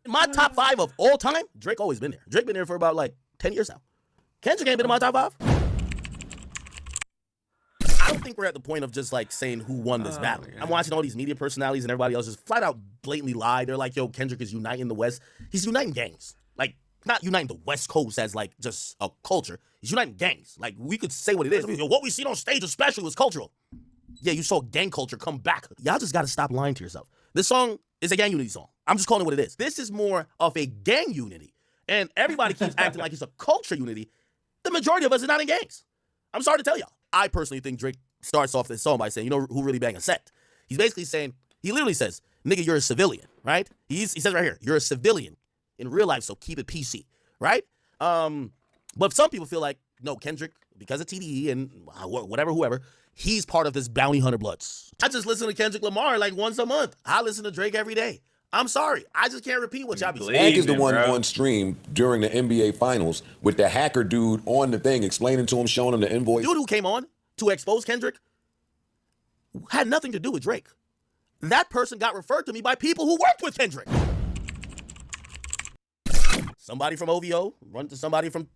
My top 5 of all time, Drake always been there. Drake been there for about like 10 years now. Kendrick ain't been in my top 5. I don't think we're at the point of just like saying who won this battle. I'm watching all these media personalities and everybody else just flat out blatantly lie. They're like, yo, Kendrick is uniting the West. He's uniting gangs. Like, not uniting the West Coast as like just a culture. He's uniting gangs. Like, we could say what it is. What we seen on stage especially was cultural. Yeah, you saw gang culture come back. Y'all just gotta stop lying to yourself. This song is a gang unity song. I'm just calling it what it is. This is more of a gang unity. And everybody keeps acting like it's a culture unity. The majority of us are not in gangs. I'm sorry to tell y'all. I personally think Drake starts off this song by saying, you know who really bang a set? He's basically saying, he literally says, nigga, you're a civilian, right? He says right here, you're a civilian in real life, so keep it PC, right? But some people feel like, no, Kendrick, because of TDE and whatever, whoever, he's part of this bounty hunter bloods. I just listen to Kendrick Lamar like once a month. I listen to Drake every day. I'm sorry. I just can't repeat what y'all be saying. Hank is the one on stream during the NBA Finals with the hacker dude on the thing, explaining to him, showing him the invoice. Dude who came on to expose Kendrick had nothing to do with Drake. That person got referred to me by people who worked with Kendrick. Somebody from OVO, run to somebody from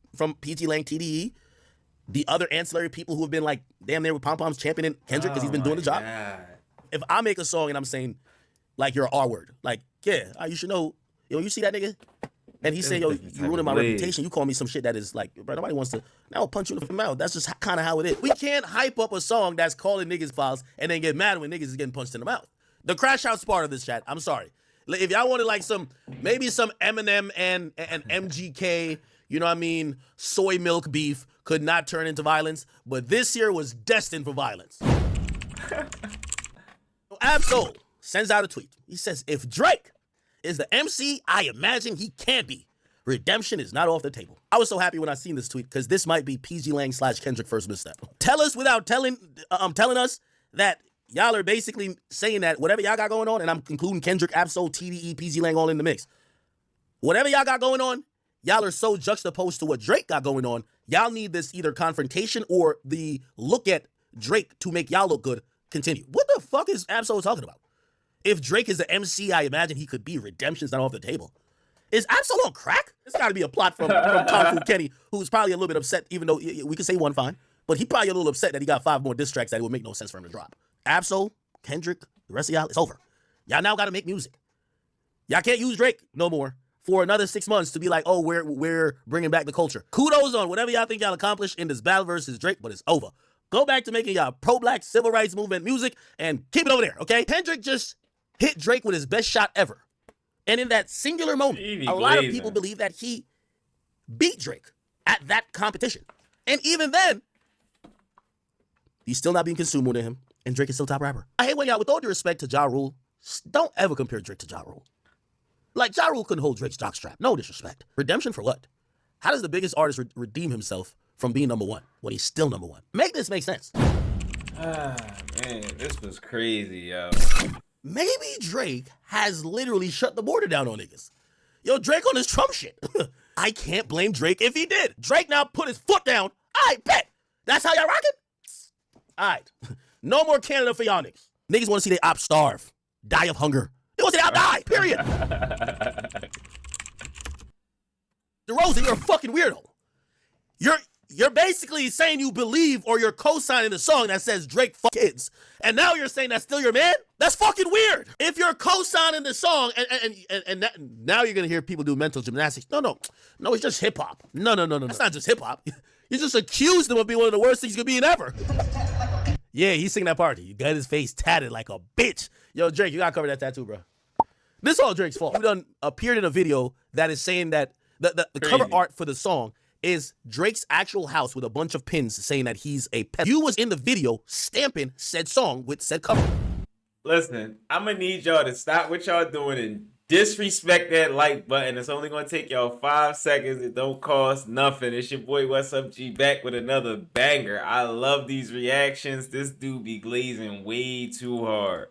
PT Lang, TDE. The other ancillary people who have been like, damn, they were pom-poms championing Kendrick because he's been doing the job. God. If I make a song and I'm saying, like, you're an R-word, like, yeah, you should know, yo, you see that nigga? And he said, yo, you ruining my reputation. You call me some shit that is like, bro, nobody wants to, now I'll punch you in the mouth. That's just kind of how it is. We can't hype up a song that's calling niggas files and then get mad when niggas is getting punched in the mouth. The crash out's part of this chat. I'm sorry. If y'all wanted like maybe some Eminem and MGK, you know what I mean, soy milk beef could not turn into violence, but this year was destined for violence. Absol sends out a tweet. He says, if Drake is the MC I imagine he can be, redemption is not off the table. I was so happy when I seen this tweet because this might be PG Lang / Kendrick first misstep. Tell us without telling us that y'all are basically saying that whatever y'all got going on, and I'm including Kendrick, Absol, TDE, PG Lang all in the mix. Whatever y'all got going on, y'all are so juxtaposed to what Drake got going on. Y'all need this either confrontation or the look at Drake to make y'all look good continue. What the fuck is Absol talking about? If Drake is the MC I imagine he could be, redemption's not off the table. Is Absol on crack? It's got to be a plot from Kung Fu Kenny, who's probably a little bit upset, even though we could say one fine. But he probably a little upset that he got 5 more diss tracks that it would make no sense for him to drop. Absol, Kendrick, the rest of y'all, it's over. Y'all now got to make music. Y'all can't use Drake no more for another 6 months to be like, oh, we're bringing back the culture. Kudos on whatever y'all think y'all accomplished in this battle versus Drake, but it's over. Go back to making y'all pro-black civil rights movement music and keep it over there, okay? Kendrick just hit Drake with his best shot ever. And in that singular moment, a lot of people believe that he beat Drake at that competition. And even then, he's still not being consumed more than him, and Drake is still top rapper. I hate when y'all, with all due respect to Ja Rule, don't ever compare Drake to Ja Rule. Like, Ja Rule couldn't hold Drake's jockstrap. No disrespect. Redemption for what? How does the biggest artist redeem himself from being number one when he's still number one? Make this make sense. Man, this was crazy, yo. Maybe Drake has literally shut the border down on niggas. Yo, Drake on his Trump shit. I can't blame Drake if he did. Drake now put his foot down. I bet. That's how y'all rockin'? All right. No more Canada for y'all niggas. Niggas want to see their ops starve, die of hunger. They want to see their ops die, period. DeRozan, you're a fucking weirdo. You're basically saying you believe or you're co-signing the song that says Drake fuck kids. And now you're saying that's still your man? That's fucking weird. If you're co-signing the song and now you're going to hear people do mental gymnastics. No, it's just hip hop. No. That's not just hip hop. You just accused him of being one of the worst things you could be in ever. Yeah, he's singing that part. You got his face tatted like a bitch. Yo, Drake, you got to cover that tattoo, bro. This is all Drake's fault. You done appeared in a video that is saying that the cover art for the song is Drake's actual house with a bunch of pins saying that he's a pet. You was in the video stamping said song with said cover. Listen, I'm gonna need y'all to stop what y'all doing and disrespect that like button. It's only gonna take y'all 5 seconds. It don't cost nothing. It's your boy What's Up G back with another banger. I love these reactions. This dude be glazing way too hard.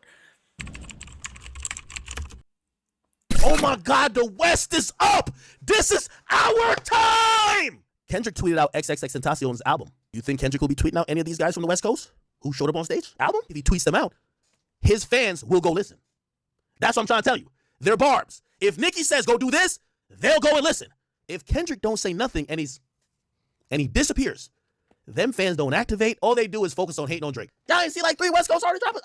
Oh my God, the West is up! This is our time! Kendrick tweeted out XXXTentacion's album. You think Kendrick will be tweeting out any of these guys from the West Coast who showed up on stage? Album? If he tweets them out, his fans will go listen. That's what I'm trying to tell you. They're barbs. If Nicki says go do this, they'll go and listen. If Kendrick don't say nothing and he disappears, them fans don't activate. All they do is focus on hating on Drake. Y'all ain't see like 3 West Coast artists dropping.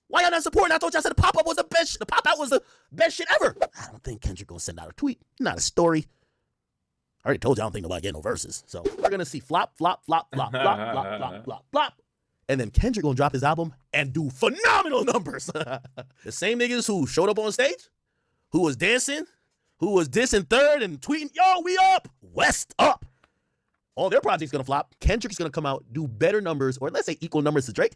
Why y'all not supporting? I thought y'all said the pop-up was the best. The pop-out was the best shit ever. I don't think Kendrick gonna send out a tweet, not a story. I already told you I don't think nobody getting no verses. So we're gonna see flop, flop, flop, flop, flop, flop, flop, flop, flop. And then Kendrick gonna drop his album and do phenomenal numbers. The same niggas who showed up on stage, who was dancing, who was dissing third and tweeting, yo, we up, West up. All their projects gonna flop. Kendrick's gonna come out, do better numbers, or let's say equal numbers to Drake,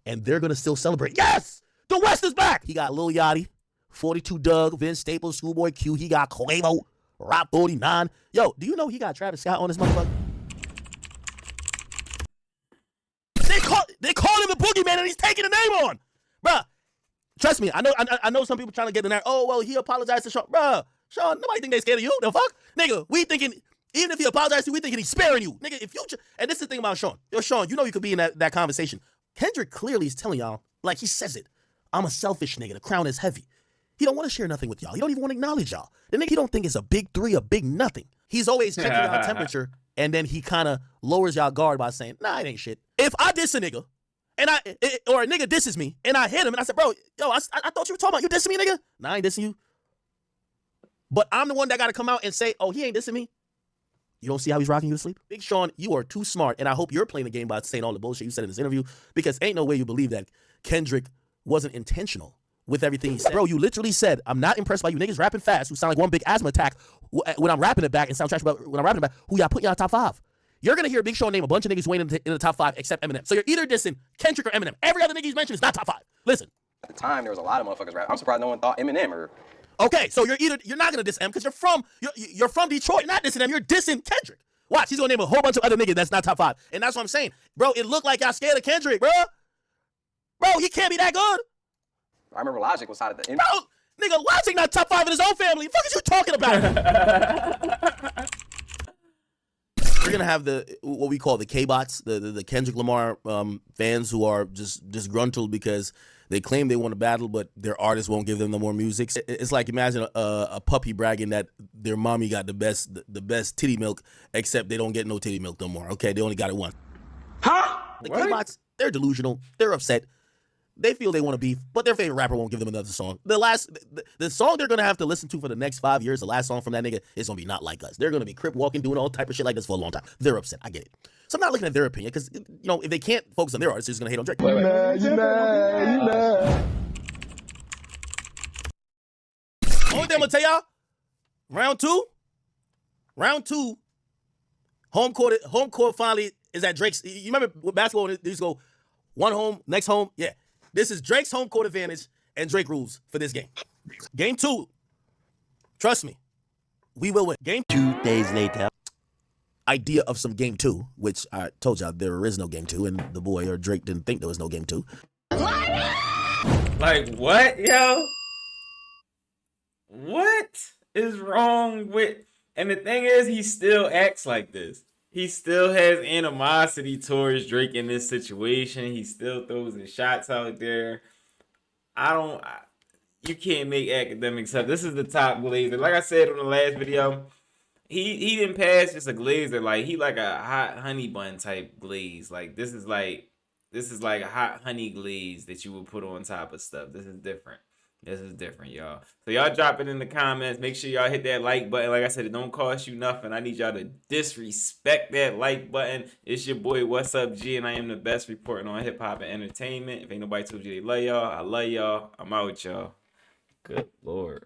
and they're gonna still celebrate. Yes, the West is back. He got Lil Yachty, 42 Doug, Vince Staples, Schoolboy Q. He got Quavo, Rock 49. Yo, do you know he got Travis Scott on this motherfucker? They call him the boogeyman and he's taking the name on. Bruh, trust me, I know some people trying to get in there. Oh, well, he apologized to Sean. Bruh, Sean, nobody think they scared of you. The fuck? Nigga, we thinking, even if he apologized to you, we thinking he's sparing you. Nigga, if you, and this is the thing about Sean. Yo, Sean, you know you could be in that conversation. Kendrick clearly is telling y'all, like he says it, I'm a selfish nigga. The crown is heavy. He don't want to share nothing with y'all. He don't even want to acknowledge y'all. The nigga he don't think is a big 3, a big nothing. He's always checking y'all temperature, and then he kind of lowers y'all guard by saying, nah, it ain't shit. If I diss a nigga, or a nigga disses me, and I hit him, and I said, bro, yo, I thought you were talking about you dissing me, nigga. Nah, I ain't dissing you. But I'm the one that got to come out and say, oh, he ain't dissing me. You don't see how he's rocking you to sleep? Big Sean, you are too smart, and I hope you're playing the game by saying all the bullshit you said in this interview, because ain't no way you believe that Kendrick wasn't intentional with everything he said. Bro, you literally said, I'm not impressed by you niggas rapping fast who sound like one big asthma attack when I'm rapping it back and sound trash when I'm rapping it back, who y'all put y'all top 5. You're going to hear Big Sean name a bunch of niggas waiting in the top 5 except Eminem. So you're either dissing Kendrick or Eminem. Every other nigga he's mentioned is not top 5. Listen. At the time, there was a lot of motherfuckers rap. I'm surprised no one thought Eminem or... Okay, so you're not going to diss M because you're from Detroit. You're not dissing M. You're dissing Kendrick. Watch, he's going to name a whole bunch of other niggas that's not top 5. And that's what I'm saying. Bro, it looked like y'all scared of Kendrick, bro. Bro, he can't be that good. I remember Logic was out of the... Bro, nigga, Logic not top 5 in his own family. What the fuck is you talking about? We're going to have what we call the K-bots, the Kendrick Lamar fans who are just disgruntled because they claim they want to battle, but their artists won't give them no more music. It's like, imagine a puppy bragging that their mommy got the best titty milk, except they don't get no titty milk no more. Okay, they only got it once. Huh? The K-bots, they're delusional. They're upset. They feel they want to beef, but their favorite rapper won't give them another song. The song they're going to have to listen to for the next 5 years, the last song from that nigga, is going to be Not Like Us. They're going to be crip walking, doing all type of shit like this for a long time. They're upset. I get it. So I'm not looking at their opinion because, you know, if they can't focus on their artists, they're just going to hate on Drake. You mad. Only thing I'm going to tell y'all, round two, home court finally is at Drake's. You remember with basketball, they used to go one home, next home? Yeah. This is Drake's home court advantage, and Drake rules for this game. Game 2, trust me, we will win. Game 2 days later. Idea of some game 2, which I told y'all there is no game 2, and the boy or Drake didn't think there was no game 2. Like, what, yo? What is wrong with... And the thing is, he still acts like this. He still has animosity towards Drake in this situation. He still throws his shots out there. You can't make Akademiks up. This is the top glazer. Like I said on the last video, he didn't pass just a glazer. Like, he like a hot honey bun type glaze. Like, this is like a hot honey glaze that you would put on top of stuff. This is different. This is different, y'all. So y'all drop it in the comments. Make sure y'all hit that like button. Like I said, it don't cost you nothing. I need y'all to disrespect that like button. It's your boy, What's Up G, and I am the best reporting on hip-hop and entertainment. If ain't nobody told you they love y'all, I love y'all. I'm out with y'all. Good Lord.